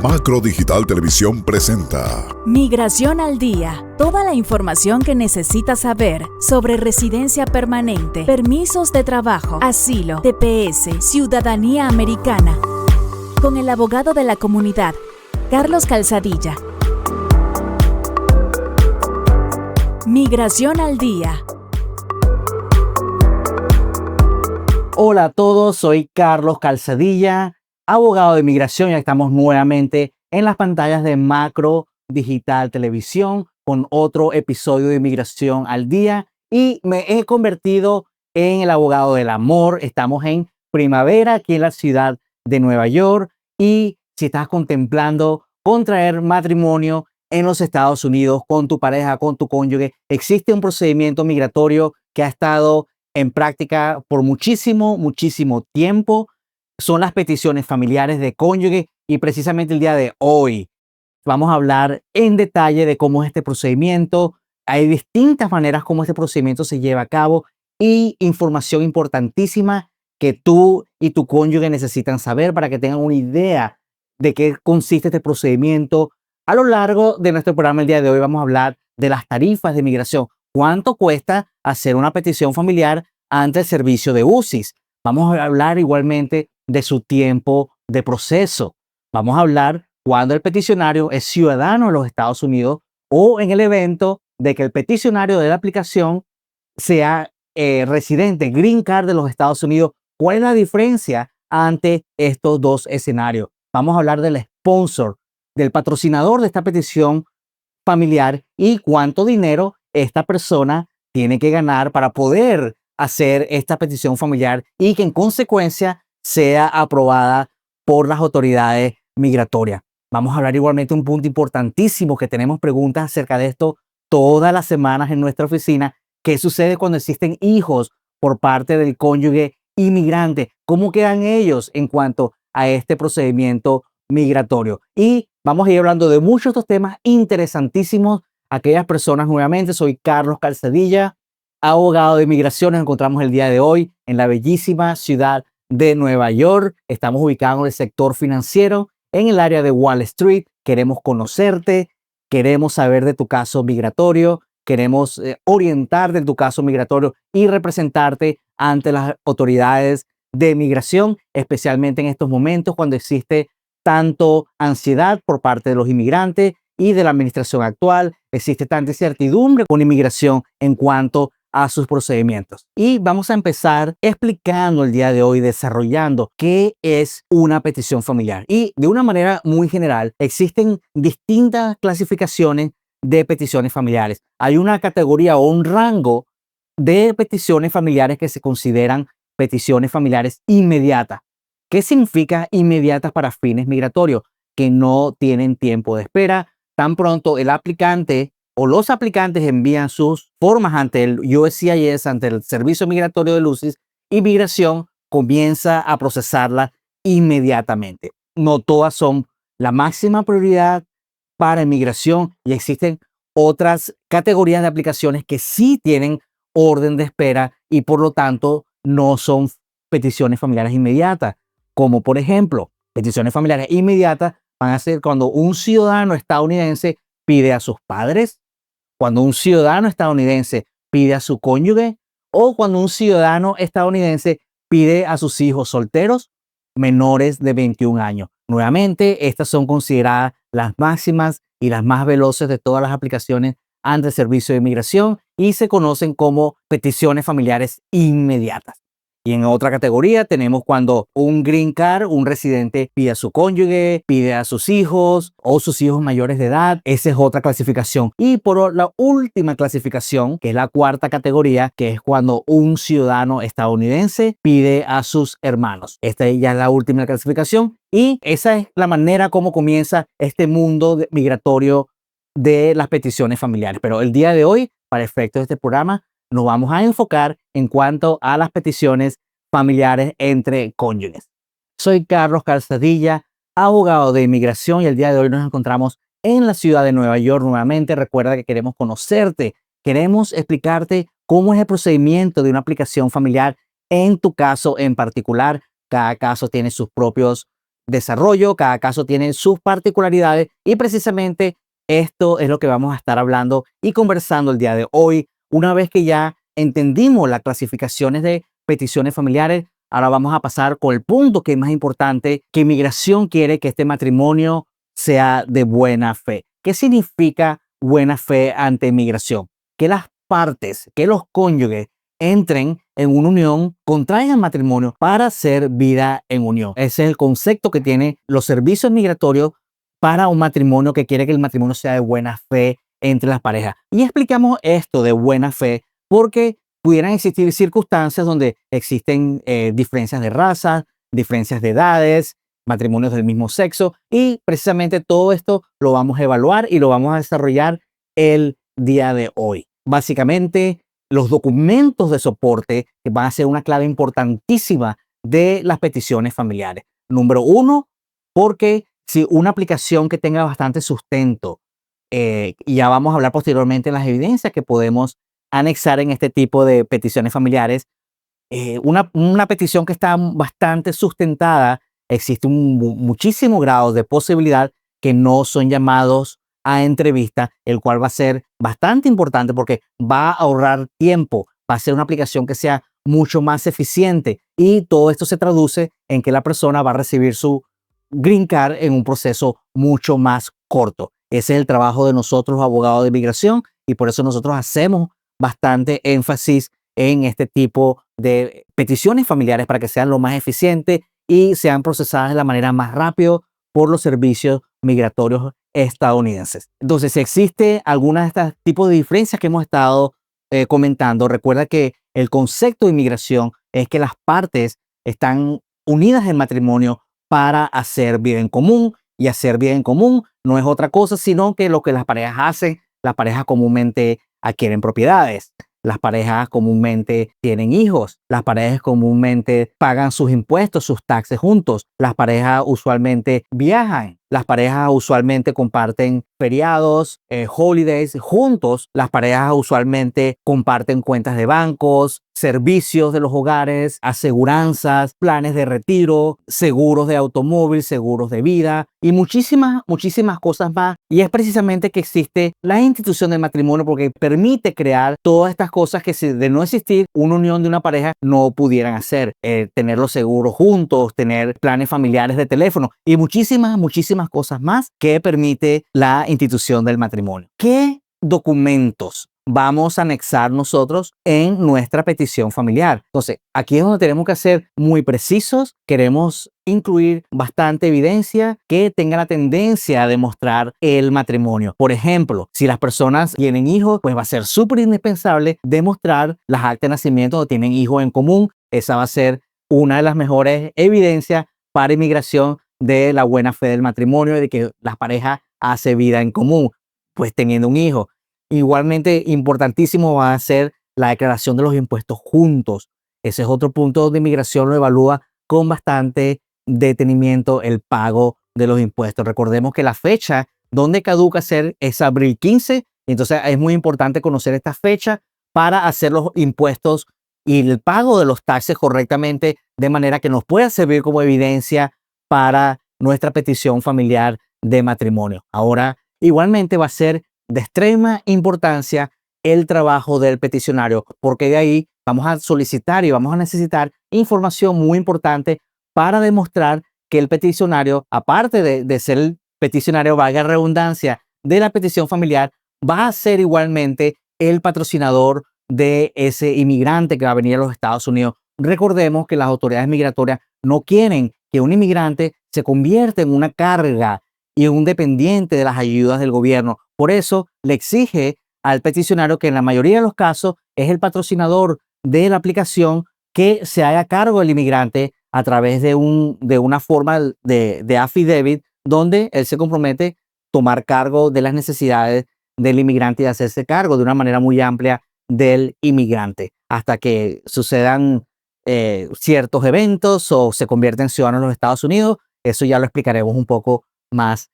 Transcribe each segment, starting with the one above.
Macro Digital Televisión presenta Migración al Día. Toda la información que necesitas saber sobre residencia permanente, permisos de trabajo, asilo, TPS, ciudadanía americana. Con el abogado de la comunidad, Carlos Calzadilla. Migración al Día. Hola a todos, soy Carlos Calzadilla, abogado de inmigración, y estamos nuevamente en las pantallas de Macro Digital Televisión con otro episodio de Inmigración al Día, y me he convertido en el abogado del amor. Estamos en primavera aquí en la ciudad de Nueva York, y si estás contemplando contraer matrimonio en los Estados Unidos con tu pareja, con tu cónyuge, existe un procedimiento migratorio que ha estado en práctica por muchísimo tiempo. Son las peticiones familiares de cónyuge, y precisamente el día de hoy vamos a hablar en detalle de cómo es este procedimiento. Hay distintas maneras como este procedimiento se lleva a cabo y información importantísima que tú y tu cónyuge necesitan saber para que tengan una idea de qué consiste este procedimiento. A lo largo de nuestro programa el día de hoy vamos a hablar de las tarifas de migración. ¿Cuánto cuesta hacer una petición familiar ante el servicio de UCIS? Vamos a hablar igualmente de su tiempo de proceso. Vamos a hablar cuando el peticionario es ciudadano de los Estados Unidos, o en el evento de que el peticionario de la aplicación sea residente, Green Card de los Estados Unidos. ¿Cuál es la diferencia ante estos dos escenarios? Vamos a hablar del sponsor, del patrocinador de esta petición familiar, y cuánto dinero esta persona tiene que ganar para poder hacer esta petición familiar y que en consecuencia sea aprobada por las autoridades migratorias. Vamos a hablar igualmente de un punto importantísimo, que tenemos preguntas acerca de esto todas las semanas en nuestra oficina. ¿Qué sucede cuando existen hijos por parte del cónyuge inmigrante? ¿Cómo quedan ellos en cuanto a este procedimiento migratorio? Y vamos a ir hablando de muchos de estos temas interesantísimos. Aquellas personas, nuevamente, soy Carlos Calzadilla, abogado de inmigración. Nos encontramos el día de hoy en la bellísima ciudad de Nueva York. Estamos ubicados en el sector financiero, en el área de Wall Street. Queremos conocerte, queremos saber de tu caso migratorio, queremos orientarte en tu caso migratorio y representarte ante las autoridades de migración, especialmente en estos momentos cuando existe tanto ansiedad por parte de los inmigrantes y de la administración actual. Existe tanta incertidumbre con inmigración en cuanto a sus procedimientos. Y vamos a empezar explicando el día de hoy, desarrollando qué es una petición familiar. Y de una manera muy general, existen distintas clasificaciones de peticiones familiares. Hay una categoría o un rango de peticiones familiares que se consideran peticiones familiares inmediatas. ¿Qué significa inmediatas para fines migratorios? Que no tienen tiempo de espera. Tan pronto el aplicante o los aplicantes envían sus formas ante el USCIS, ante el Servicio Migratorio de UCIS, inmigración comienza a procesarla inmediatamente. No todas son la máxima prioridad para inmigración, y existen otras categorías de aplicaciones que sí tienen orden de espera y por lo tanto no son peticiones familiares inmediatas, como por ejemplo, peticiones familiares inmediatas van a ser cuando un ciudadano estadounidense pide a sus padres, cuando un ciudadano estadounidense pide a su cónyuge, o cuando un ciudadano estadounidense pide a sus hijos solteros menores de 21 años. Nuevamente, estas son consideradas las máximas y las más veloces de todas las aplicaciones ante el Servicio de Inmigración, y se conocen como peticiones familiares inmediatas. Y en otra categoría tenemos cuando un Green Card, un residente, pide a su cónyuge, pide a sus hijos o sus hijos mayores de edad. Esa es otra clasificación. Y por la última clasificación, que es la cuarta categoría, que es cuando un ciudadano estadounidense pide a sus hermanos. Esta ya es la última clasificación, y esa es la manera como comienza este mundo migratorio de las peticiones familiares. Pero el día de hoy, para efectos de este programa, nos vamos a enfocar en cuanto a las peticiones familiares entre cónyuges. Soy Carlos Calzadilla, abogado de inmigración, y el día de hoy nos encontramos en la ciudad de Nueva York nuevamente. Recuerda que queremos conocerte, queremos explicarte cómo es el procedimiento de una aplicación familiar en tu caso en particular. Cada caso tiene sus propios desarrollo, cada caso tiene sus particularidades y precisamente esto es lo que vamos a estar hablando y conversando el día de hoy. Una vez que ya entendimos las clasificaciones de peticiones familiares, ahora vamos a pasar con el punto que es más importante, que Inmigración quiere que este matrimonio sea de buena fe. ¿Qué significa buena fe ante Inmigración? Que las partes, que los cónyuges entren en una unión, contraigan matrimonio para hacer vida en unión. Ese es el concepto que tienen los servicios migratorios para un matrimonio que quiere que el matrimonio sea de buena fe entre las parejas. Y explicamos esto de buena fe porque pudieran existir circunstancias donde existen diferencias de raza, diferencias de edades, matrimonios del mismo sexo, y precisamente todo esto lo vamos a evaluar y lo vamos a desarrollar el día de hoy. Básicamente, los documentos de soporte que van a ser una clave importantísima de las peticiones familiares. Número uno, porque si una aplicación que tenga bastante sustento, y ya vamos a hablar posteriormente de las evidencias que podemos anexar en este tipo de peticiones familiares, una petición que está bastante sustentada, existe muchísimo grado de posibilidad que no son llamados a entrevista, el cual va a ser bastante importante porque va a ahorrar tiempo, va a ser una aplicación que sea mucho más eficiente y todo esto se traduce en que la persona va a recibir su green card en un proceso mucho más corto. Ese es el trabajo de nosotros, abogados de inmigración, y por eso nosotros hacemos bastante énfasis en este tipo de peticiones familiares para que sean lo más eficientes y sean procesadas de la manera más rápida por los servicios migratorios estadounidenses. Entonces, si existe alguna de estos tipos de diferencias que hemos estado comentando, recuerda que el concepto de inmigración es que las partes están unidas en matrimonio para hacer vida en común, y hacer vida en común no es otra cosa sino que lo que las parejas hacen. Las parejas comúnmente adquieren propiedades, las parejas comúnmente tienen hijos, las parejas comúnmente pagan sus impuestos, sus taxes juntos, las parejas usualmente viajan, las parejas usualmente comparten feriados, holidays juntos, las parejas usualmente comparten cuentas de bancos, servicios de los hogares, aseguranzas, planes de retiro, seguros de automóvil, seguros de vida y muchísimas cosas más. Y es precisamente que existe la institución del matrimonio porque permite crear todas estas cosas que si de no existir una unión de una pareja no pudieran hacer. Tener los seguros juntos, tener planes familiares de teléfono y muchísimas cosas más que permite la institución del matrimonio. ¿Qué documentos vamos a anexar nosotros en nuestra petición familiar? Entonces, aquí es donde tenemos que ser muy precisos. Queremos incluir bastante evidencia que tenga la tendencia a demostrar el matrimonio. Por ejemplo, si las personas tienen hijos, pues va a ser súper indispensable demostrar las actas de nacimiento o tienen hijos en común. Esa va a ser una de las mejores evidencias para inmigración de la buena fe del matrimonio y de que la pareja hace vida en común, pues teniendo un hijo. Igualmente importantísimo va a ser la declaración de los impuestos juntos. Ese es otro punto donde inmigración lo evalúa con bastante detenimiento, el pago de los impuestos. Recordemos que la fecha donde caduca es abril 15, entonces es muy importante conocer esta fecha para hacer los impuestos y el pago de los taxes correctamente, de manera que nos pueda servir como evidencia para nuestra petición familiar de matrimonio. Ahora, igualmente va a ser de extrema importancia el trabajo del peticionario, porque de ahí vamos a solicitar y vamos a necesitar información muy importante para demostrar que el peticionario, aparte de ser el peticionario, valga la redundancia, de la petición familiar, va a ser igualmente el patrocinador de ese inmigrante que va a venir a los Estados Unidos. Recordemos que las autoridades migratorias no quieren que un inmigrante se convierta en una carga y en un dependiente de las ayudas del gobierno. Por eso le exige al peticionario que en la mayoría de los casos es el patrocinador de la aplicación que se haga cargo del inmigrante a través de una forma de affidavit donde él se compromete a tomar cargo de las necesidades del inmigrante y hacerse cargo de una manera muy amplia del inmigrante hasta que sucedan ciertos eventos o se convierten en ciudadanos de los Estados Unidos. Eso ya lo explicaremos un poco más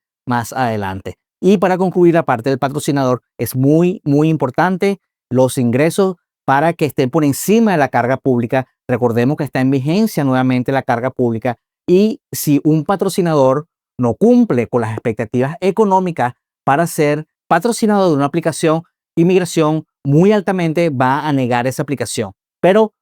adelante. Y para concluir, la parte del patrocinador, es muy importante los ingresos para que estén por encima de la carga pública. Recordemos que está en vigencia nuevamente la carga pública Y si un patrocinador no cumple con las expectativas económicas para ser patrocinador de una aplicación, inmigración muy altamente va a negar esa aplicación. Pero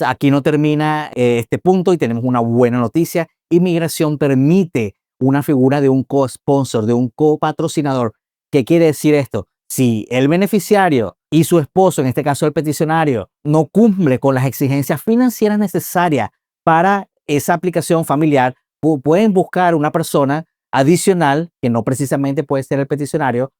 aquí no termina este punto y tenemos una buena noticia. Inmigración permite una figura de un co-sponsor, de un copatrocinador. ¿Qué quiere decir esto? Si el beneficiario y su esposo, en este caso el peticionario, no cumple con las exigencias financieras necesarias para esa aplicación familiar, pueden buscar una persona adicional, que no precisamente puede ser el peticionario,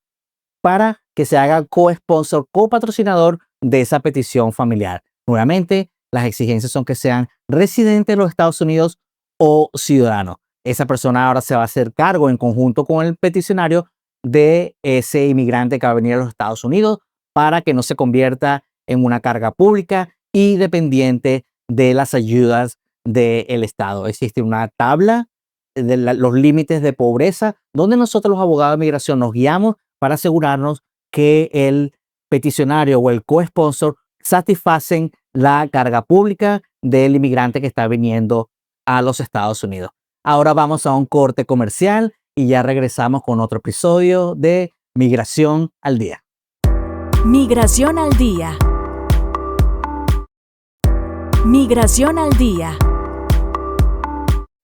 para que se haga co-sponsor, copatrocinador de esa petición familiar. Nuevamente, las exigencias son que sean residentes de los Estados Unidos o ciudadanos. Esa persona ahora se va a hacer cargo en conjunto con el peticionario de ese inmigrante que va a venir a los Estados Unidos para que no se convierta en una carga pública y dependiente de las ayudas del Estado. Existe una tabla de los límites de pobreza donde nosotros los abogados de migración nos guiamos para asegurarnos que el peticionario o el co-sponsor satisfacen la carga pública del inmigrante que está viniendo a los Estados Unidos. Ahora vamos a un corte comercial y ya regresamos con otro episodio de Migración al Día. Migración al Día. Migración al Día.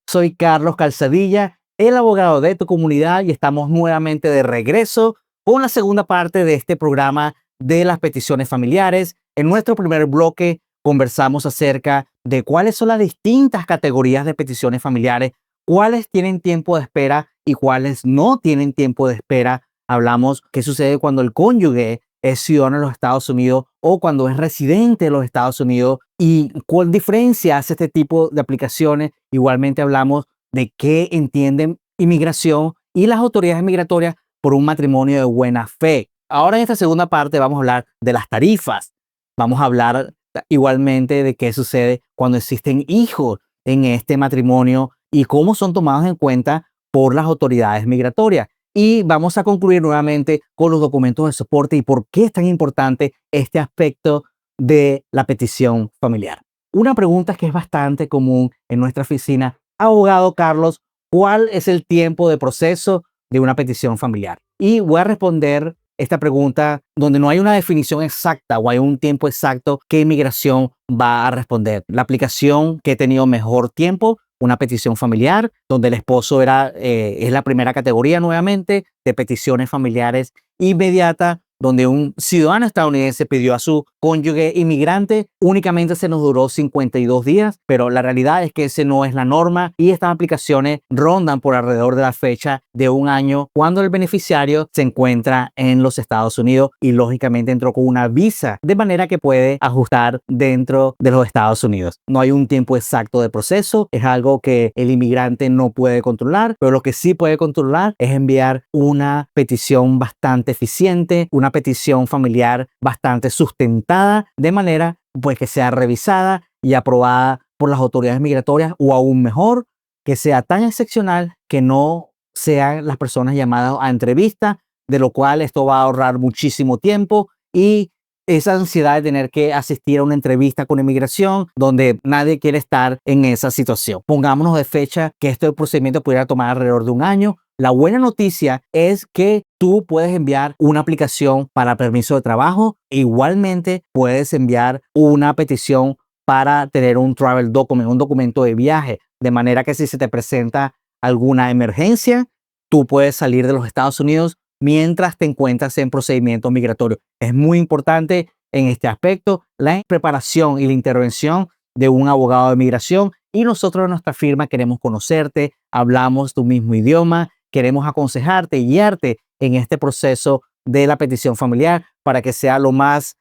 Soy Carlos Calzadilla, el abogado de tu comunidad, y estamos nuevamente de regreso con la segunda parte de este programa de las peticiones familiares. En nuestro primer bloque conversamos acerca de cuáles son las distintas categorías de peticiones familiares, cuáles tienen tiempo de espera y cuáles no tienen tiempo de espera. Hablamos qué sucede cuando el cónyuge es ciudadano de los Estados Unidos o cuando es residente de los Estados Unidos y cuál diferencia hace este tipo de aplicaciones. Igualmente hablamos de qué entienden inmigración y las autoridades migratorias por un matrimonio de buena fe. Ahora en esta segunda parte vamos a hablar de las tarifas. Vamos a hablar igualmente de qué sucede cuando existen hijos en este matrimonio y cómo son tomados en cuenta por las autoridades migratorias. Y vamos a concluir nuevamente con los documentos de soporte y por qué es tan importante este aspecto de la petición familiar. Una pregunta que es bastante común en nuestra oficina: abogado Carlos, ¿cuál es el tiempo de proceso de una petición familiar? Y voy a responder esta pregunta donde no hay una definición exacta o hay un tiempo exacto que inmigración va a responder. La aplicación que he tenido mejor tiempo, una petición familiar, donde el esposo es la primera categoría nuevamente de peticiones familiares inmediatas, donde un ciudadano estadounidense pidió a su cónyuge inmigrante. Únicamente se nos duró 52 días, pero la realidad es que ese no es la norma y estas aplicaciones rondan por alrededor de la fecha de un año cuando el beneficiario se encuentra en los Estados Unidos y lógicamente entró con una visa, de manera que puede ajustar dentro de los Estados Unidos. No hay un tiempo exacto de proceso, es algo que el inmigrante no puede controlar, pero lo que sí puede controlar es enviar una petición bastante eficiente, una petición familiar bastante sustentada, de manera pues que sea revisada y aprobada por las autoridades migratorias, o aún mejor, que sea tan excepcional que no sean las personas llamadas a entrevista, de lo cual esto va a ahorrar muchísimo tiempo y esa ansiedad de tener que asistir a una entrevista con inmigración donde nadie quiere estar en esa situación. Pongámonos de fecha que este procedimiento pudiera tomar alrededor de un año. La buena noticia es que tú puedes enviar una aplicación para permiso de trabajo. Igualmente puedes enviar una petición para tener un travel document, un documento de viaje, de manera que si se te presenta alguna emergencia, tú puedes salir de los Estados Unidos mientras te encuentras en procedimiento migratorio. Es muy importante en este aspecto la preparación y la intervención de un abogado de migración, y nosotros en nuestra firma queremos conocerte, hablamos tu mismo idioma, queremos aconsejarte y guiarte en este proceso de la petición familiar para que sea lo más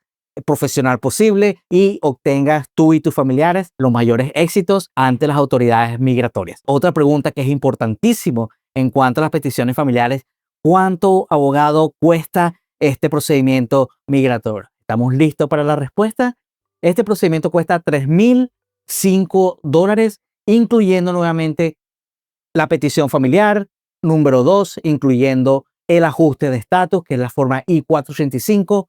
profesional posible y obtengas tú y tus familiares los mayores éxitos ante las autoridades migratorias. Otra pregunta que es importantísimo en cuanto a las peticiones familiares: ¿cuánto, abogado, cuesta este procedimiento migratorio? ¿Estamos listos para la respuesta? Este procedimiento cuesta $3,005, incluyendo nuevamente la petición familiar. Número 2, incluyendo el ajuste de estatus, que es la forma I-485,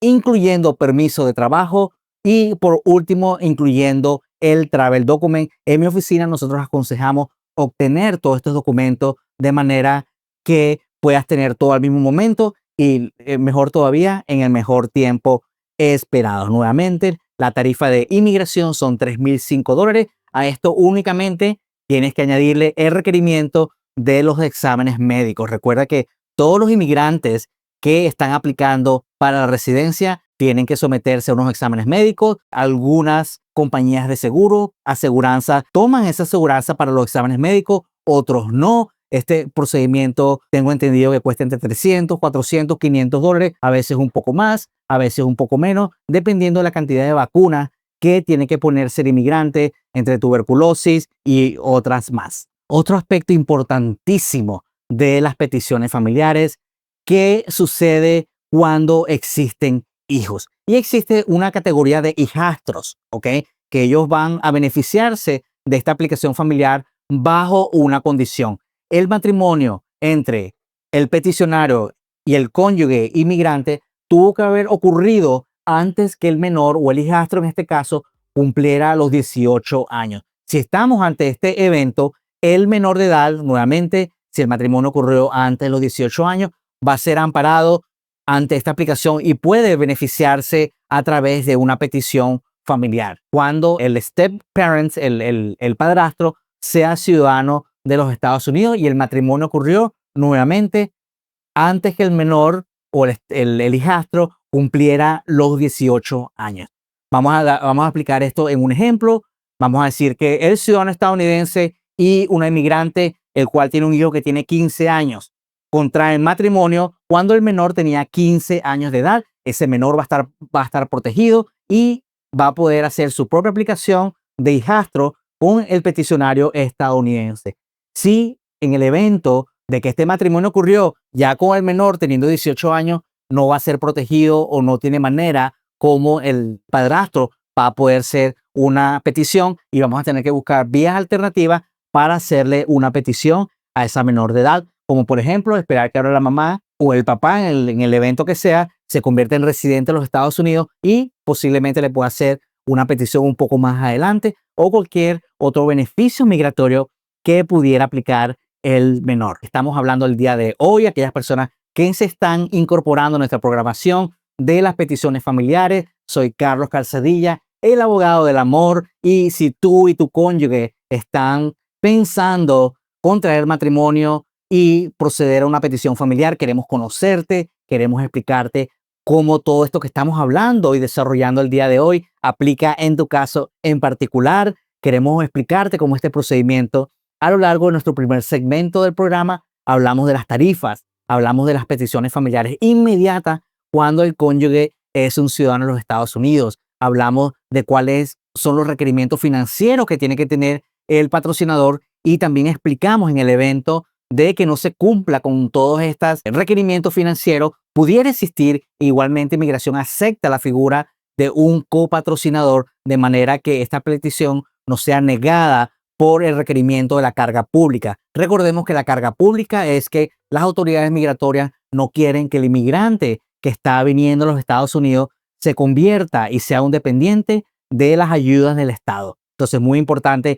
incluyendo permiso de trabajo y por último, incluyendo el Travel Document. En mi oficina nosotros aconsejamos obtener todos estos documentos de manera que puedas tener todo al mismo momento y mejor todavía en el mejor tiempo esperado. Nuevamente, la tarifa de inmigración son $3,005. A esto únicamente tienes que añadirle el requerimiento de los exámenes médicos. Recuerda que todos los inmigrantes que están aplicando para la residencia tienen que someterse a unos exámenes médicos. Algunas compañías de seguro, aseguranza, toman esa aseguranza para los exámenes médicos, otros no. Este procedimiento tengo entendido que cuesta entre $300, $400, $500, a veces un poco más, a veces un poco menos, dependiendo de la cantidad de vacunas que tiene que ponerse el inmigrante, entre tuberculosis y otras más. Otro aspecto importantísimo de las peticiones familiares, ¿qué sucede cuando existen hijos? Y existe una categoría de hijastros, ¿ok? Que ellos van a beneficiarse de esta aplicación familiar bajo una condición. El matrimonio entre el peticionario y el cónyuge inmigrante tuvo que haber ocurrido antes que el menor o el hijastro en este caso cumpliera los 18 años. Si estamos ante este evento, el menor de edad, nuevamente, si el matrimonio ocurrió antes de los 18 años, va a ser amparado ante esta aplicación y puede beneficiarse a través de una petición familiar. Cuando el step parent, el padrastro, sea ciudadano de los Estados Unidos y el matrimonio ocurrió nuevamente antes que el menor o el hijastro cumpliera los 18 años. Vamos a aplicar esto en un ejemplo. Vamos a decir que el ciudadano estadounidense y una inmigrante, el cual tiene un hijo que tiene 15 años, contraen matrimonio cuando el menor tenía 15 años de edad. Ese menor va a estar protegido y va a poder hacer su propia aplicación de hijastro con el peticionario estadounidense. Si en el evento de que este matrimonio ocurrió ya con el menor teniendo 18 años, no va a ser protegido o no tiene manera como el padrastro va a poder ser una petición y vamos a tener que buscar vías alternativas para hacerle una petición a esa menor de edad, como por ejemplo esperar que ahora la mamá o el papá en el evento que sea se convierta en residente de los Estados Unidos y posiblemente le pueda hacer una petición un poco más adelante o cualquier otro beneficio migratorio que pudiera aplicar el menor. Estamos hablando el día de hoy, aquellas personas que se están incorporando a nuestra programación de las peticiones familiares. Soy Carlos Calzadilla, el abogado del amor, y si tú y tu cónyuge están pensando contraer matrimonio y proceder a una petición familiar, queremos conocerte, queremos explicarte cómo todo esto que estamos hablando y desarrollando el día de hoy aplica en tu caso en particular. Queremos explicarte cómo este procedimiento a lo largo de nuestro primer segmento del programa hablamos de las tarifas, hablamos de las peticiones familiares inmediatas cuando el cónyuge es un ciudadano de los Estados Unidos. Hablamos de cuáles son los requerimientos financieros que tiene que tener el patrocinador y también explicamos en el evento de que no se cumpla con todos estos requerimientos financieros, pudiera existir. Igualmente, Inmigración acepta la figura de un copatrocinador de manera que esta petición no sea negada por el requerimiento de la carga pública. Recordemos que la carga pública es que las autoridades migratorias no quieren que el inmigrante que está viniendo a los Estados Unidos se convierta y sea un dependiente de las ayudas del Estado. Entonces es muy importante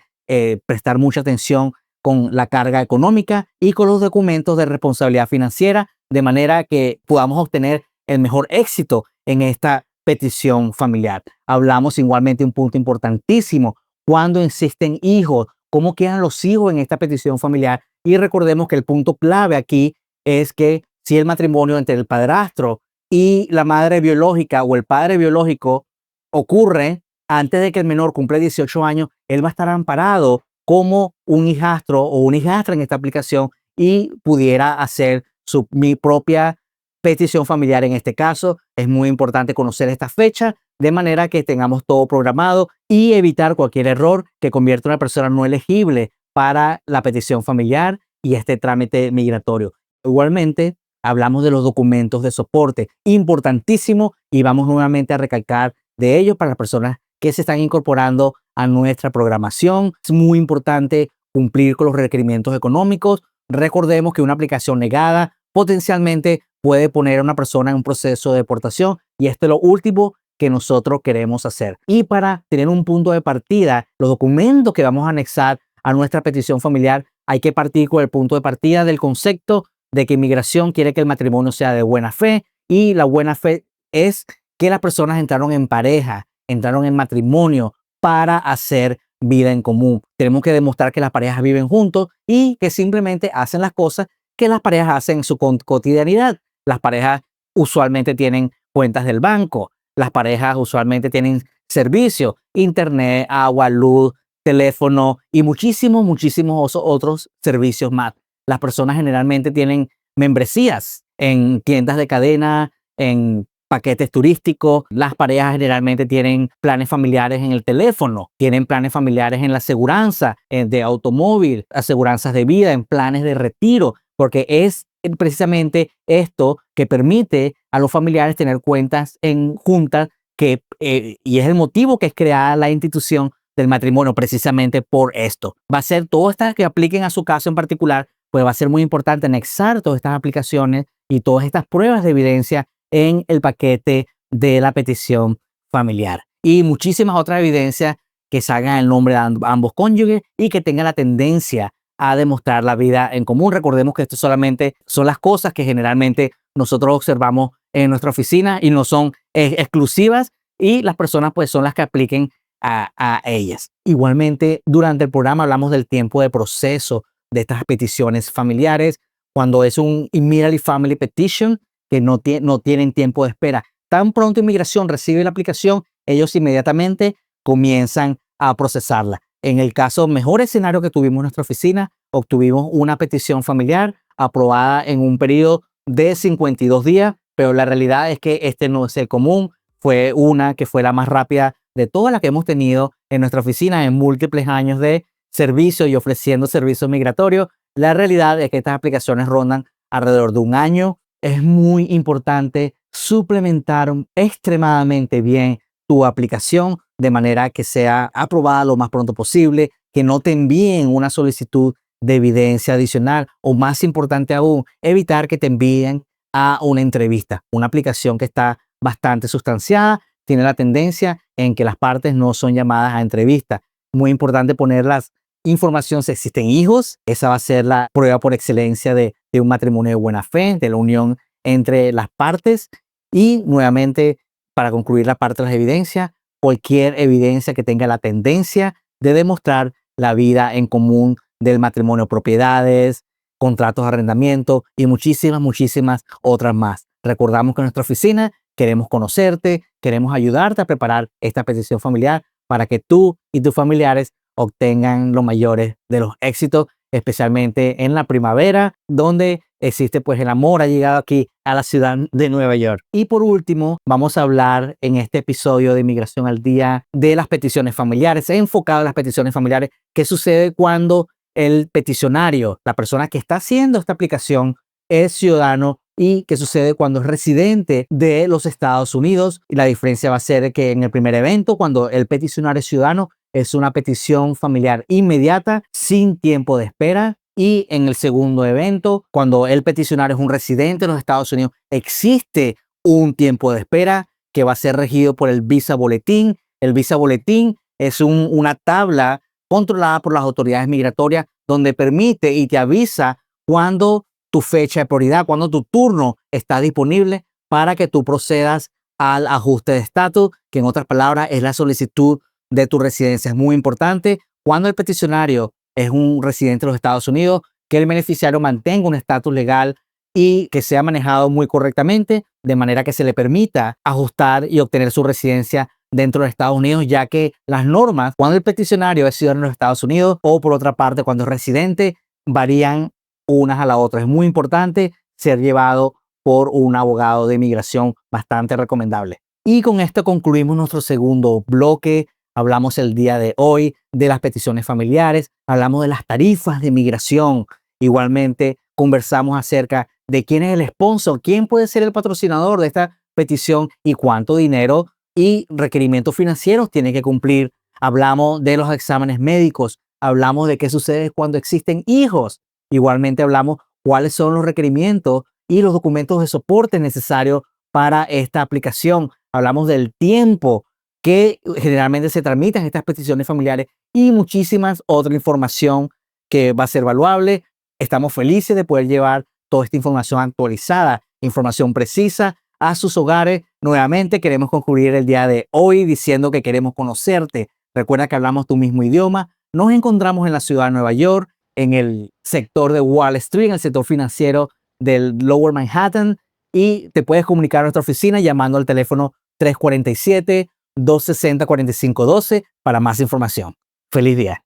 prestar mucha atención con la carga económica y con los documentos de responsabilidad financiera, de manera que podamos obtener el mejor éxito en esta petición familiar. Hablamos igualmente de un punto importantísimo, cuando existen hijos, cómo quedan los hijos en esta petición familiar. Y recordemos que el punto clave aquí es que si el matrimonio entre el padrastro y la madre biológica o el padre biológico ocurre antes de que el menor cumpla 18 años, él va a estar amparado como un hijastro o una hijastra en esta aplicación y pudiera hacer mi propia petición familiar. En este caso, es muy importante conocer esta fecha de manera que tengamos todo programado y evitar cualquier error que convierta a una persona no elegible para la petición familiar y este trámite migratorio. Igualmente, hablamos de los documentos de soporte, importantísimo, y vamos nuevamente a recalcar de ellos para las personas que se están incorporando a nuestra programación. Es muy importante cumplir con los requerimientos económicos. Recordemos que una aplicación negada potencialmente puede poner a una persona en un proceso de deportación, y esto es lo último que nosotros queremos hacer. Y para tener un punto de partida, los documentos que vamos a anexar a nuestra petición familiar, hay que partir con el punto de partida del concepto de que inmigración quiere que el matrimonio sea de buena fe, y la buena fe es que las personas entraron en pareja, entraron en matrimonio para hacer vida en común. Tenemos que demostrar que las parejas viven juntos y que simplemente hacen las cosas que las parejas hacen en su cotidianidad. Las parejas usualmente tienen cuentas del banco, las parejas usualmente tienen servicios, internet, agua, luz, teléfono y muchísimos otros servicios más. Las personas generalmente tienen membresías en tiendas de cadena, en paquetes turísticos. Las parejas generalmente tienen planes familiares en el teléfono, tienen planes familiares en la aseguranza de automóvil, aseguranzas de vida, en planes de retiro, porque es precisamente esto que permite a los familiares tener cuentas en juntas, y es el motivo que es creada la institución del matrimonio, precisamente por esto. Va a ser todas estas que apliquen a su caso en particular, pues va a ser muy importante anexar todas estas aplicaciones y todas estas pruebas de evidencia en el paquete de la petición familiar. Y muchísimas otras evidencias que salgan el nombre de ambos cónyuges y que tengan la tendencia a demostrar la vida en común. Recordemos que esto solamente son las cosas que generalmente nosotros observamos en nuestra oficina y no son exclusivas, y las personas pues son las que apliquen a ellas. Igualmente, durante el programa hablamos del tiempo de proceso de estas peticiones familiares. Cuando es un Immediately Family Petition, que no tienen tiempo de espera. Tan pronto inmigración recibe la aplicación, ellos inmediatamente comienzan a procesarla. En el caso mejor escenario que tuvimos en nuestra oficina, obtuvimos una petición familiar aprobada en un periodo de 52 días, pero la realidad es que este no es el común. Fue una que fue la más rápida de todas las que hemos tenido en nuestra oficina en múltiples años de servicio y ofreciendo servicios migratorios. La realidad es que estas aplicaciones rondan alrededor de un año. Es muy importante suplementar extremadamente bien tu aplicación de manera que sea aprobada lo más pronto posible, que no te envíen una solicitud de evidencia adicional, o más importante aún, evitar que te envíen a una entrevista. Una aplicación que está bastante sustanciada tiene la tendencia en que las partes no son llamadas a entrevista. Muy importante poner las información si existen hijos. Esa va a ser la prueba por excelencia de un matrimonio de buena fe, de la unión entre las partes. Y nuevamente, para concluir la parte de las evidencias, cualquier evidencia que tenga la tendencia de demostrar la vida en común del matrimonio, propiedades, contratos de arrendamiento y muchísimas otras más. Recordamos que en nuestra oficina queremos conocerte, queremos ayudarte a preparar esta petición familiar para que tú y tus familiares obtengan los mayores de los éxitos, especialmente en la primavera, donde existe pues el amor ha llegado aquí a la ciudad de Nueva York. Y por último, vamos a hablar en este episodio de Inmigración al Día de las peticiones familiares, enfocado en las peticiones familiares. ¿Qué sucede cuando el peticionario, la persona que está haciendo esta aplicación, es ciudadano? ¿Y qué sucede cuando es residente de los Estados Unidos? Y la diferencia va a ser que en el primer evento, cuando el peticionario es ciudadano, es una petición familiar inmediata, sin tiempo de espera. Y en el segundo evento, cuando el peticionario es un residente de los Estados Unidos, existe un tiempo de espera que va a ser regido por el Visa Boletín. El Visa Boletín es una tabla controlada por las autoridades migratorias donde permite y te avisa cuando tu fecha de prioridad, cuando tu turno está disponible para que tú procedas al ajuste de estatus, que en otras palabras es la solicitud de tu residencia. Es muy importante cuando el peticionario es un residente de los Estados Unidos, que el beneficiario mantenga un estatus legal y que sea manejado muy correctamente, de manera que se le permita ajustar y obtener su residencia dentro de los Estados Unidos, ya que las normas, cuando el peticionario es ciudadano de los Estados Unidos o por otra parte cuando es residente, varían unas a la otra. Es muy importante ser llevado por un abogado de inmigración, bastante recomendable. Y con esto concluimos nuestro segundo bloque. Hablamos el día de hoy de las peticiones familiares, hablamos de las tarifas de inmigración. Igualmente conversamos acerca de quién es el sponsor, quién puede ser el patrocinador de esta petición y cuánto dinero y requerimientos financieros tiene que cumplir. Hablamos de los exámenes médicos, hablamos de qué sucede cuando existen hijos. Igualmente hablamos cuáles son los requerimientos y los documentos de soporte necesarios para esta aplicación. hablamos del tiempo que generalmente se tramitan estas peticiones familiares y muchísimas otra información que va a ser valuable. Estamos felices de poder llevar toda esta información actualizada, información precisa a sus hogares. Nuevamente queremos concluir el día de hoy diciendo que queremos conocerte. Recuerda que hablamos tu mismo idioma. Nos encontramos en la ciudad de Nueva York, en el sector de Wall Street, en el sector financiero del Lower Manhattan, y te puedes comunicar a nuestra oficina llamando al teléfono 347-260-4512 para más información. ¡Feliz día!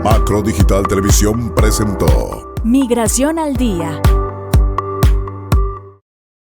Macro Digital Televisión presentó Migración al Día.